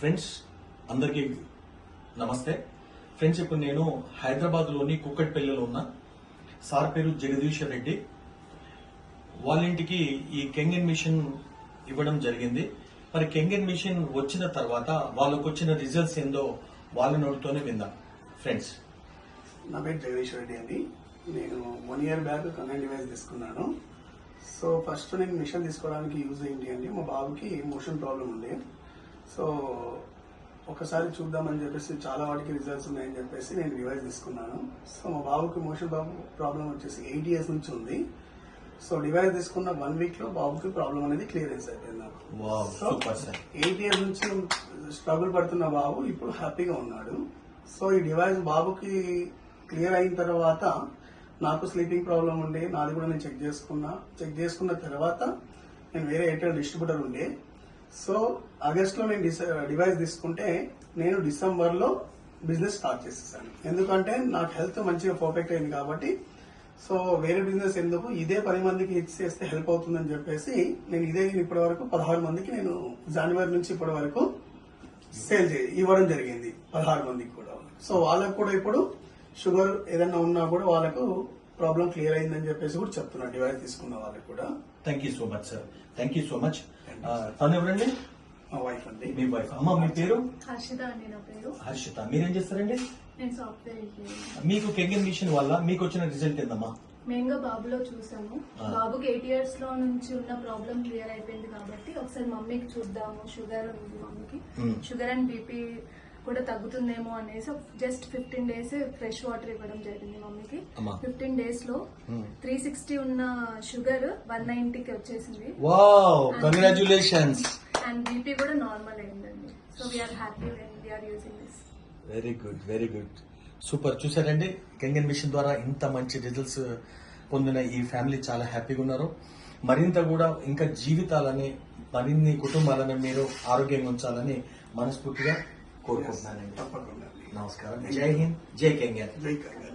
Friends అందరికీ నమస్తే. Friends, ఇప్పుడు నేను హైదరాబాద్లోని కుక్కట్పల్లిలో ఉన్న సార్ పేరు జగదీశ్వర్ రెడ్డి. వాళ్ళ ఇంటికి ఈ కెంగన్ మిషన్ ఇవ్వడం జరిగింది. మరి కెంగన్ మిషన్ వచ్చిన తర్వాత వాళ్ళకు వచ్చిన రిజల్ట్స్ ఏందో వాళ్ళ నోటితోనే విందాం. ఫ్రెండ్స్, నా పేరు జగదీశ్వర్ రెడ్డి అండి. నేను 1 year బ్యాక్ కనెక్ట్ డివైస్ తీసుకున్నాను. సో ఫస్ట్ నేను మిషన్ తీసుకోవడానికి యూజ్ ఏంటి అంటే మా బాబుకి మోషన్ ప్రాబ్లం ఉండే. సో ఒకసారి చూద్దామని చెప్పేసి చాలా వాటికి రిజల్ట్స్ ఉన్నాయని చెప్పేసి నేను డివైస్ తీసుకున్నాను. సో మా బాబుకి మోషన్ ప్రాబ్లం వచ్చేసి 8 years నుంచి ఉంది. సో డివైస్ తీసుకున్న 1 week లో బాబుకి ప్రాబ్లం అనేది క్లియరెన్స్ అయిపోయింది నాకు. సో 8 years నుంచి స్ట్రగుల్ పడుతున్న బాబు ఇప్పుడు హ్యాపీగా ఉన్నాడు. సో ఈ డివైస్ బాబుకి క్లియర్ అయిన తర్వాత నాకు స్లీపింగ్ ప్రాబ్లం ఉండే, నాది కూడా నేను చెక్ చేసుకున్న తర్వాత నేను వేరే ఎయిర్టెల్ డిస్ట్రిబ్యూటర్ ఉండే. సో ఆగస్ట్ లో నేను డివైస్ తీసుకుంటే నేను డిసెంబర్ లో బిజినెస్ స్టార్ట్ చేసేసాను. ఎందుకంటే నాకు హెల్త్ మంచిగా పర్ఫెక్ట్ అయింది కాబట్టి సో వేరే బిజినెస్ ఎందుకు, ఇదే 10 మందికి ఇచ్చేస్తే హెల్ప్ అవుతుందని చెప్పేసి నేను ఇప్పటి వరకు 16 మందికి నేను జనవరి నుంచి ఇప్పటి వరకు ఇవ్వడం జరిగింది 16 మందికి కూడా. సో వాళ్ళకు కూడా ఇప్పుడు షుగర్ ఏదైనా ఉన్నా కూడా వాళ్ళకు ప్రాబ్లం క్లియర్ అయిందని చెప్పేసి కూడా చెప్తున్నా డివైస్ తీసుకున్న వాళ్ళకి కూడా. Thank you so much sir. Thank you so much. తను ఎవరండి? మా వైఫ్ అండి. మీ వైఫ్. అమ్మ, మీ పేరు? హర్షిత అండి. నా పేరు హర్షిత. మీరేం చేస్తారండి? నేను సాఫ్ట్వేర్ ఇంజనీర్. మీకు కెంగన్ మిషన్ వల్ల మీకు వచ్చిన రిజల్ట్ ఏందమ్మా? మెయిన్ గా బాబులో చూసాము. బాబుకి 8 years లో నుంచి ఉన్న ప్రాబ్లం క్లియర్ అయిపోయింది కాబట్టి ఒకసారి మమ్మీకి చూద్దాము. షుగర్ ఉంది మమ్మీకి, షుగర్ అండ్ బీపీ కూడా తగ్గుతుందేమో అనేసి జస్ట్ 15 days ఫ్రెష్ వాటర్ ఇవ్వడం జరిగింది మమ్మీకి. 15 days లో 360 ఉన్న షుగర్ 190కి వచ్చేసింది. Wow, congratulations. అండ్ బీపీ కూడా నార్మల్ అయిందండి. So we are happy when we are using this. Very good, very good, super. చూసారండి, కెంగన్ మిషన్ ద్వారా ఇంత మంచి రిజల్ట్స్ పొందిన ఈ ఫ్యామిలీ చాలా హ్యాపీగా ఉన్నారు. మరింత కూడా ఇంకా జీవితాలని, మరిన్ని కుటుంబాలని మీరు ఆరోగ్యంగా ఉంచాలని మనస్ఫూర్తిగా కోరుకుంటున్నానండి. తప్పకుండా. నమస్కారం. జై హింద్, జై కెంగన్. జై కెంగన్.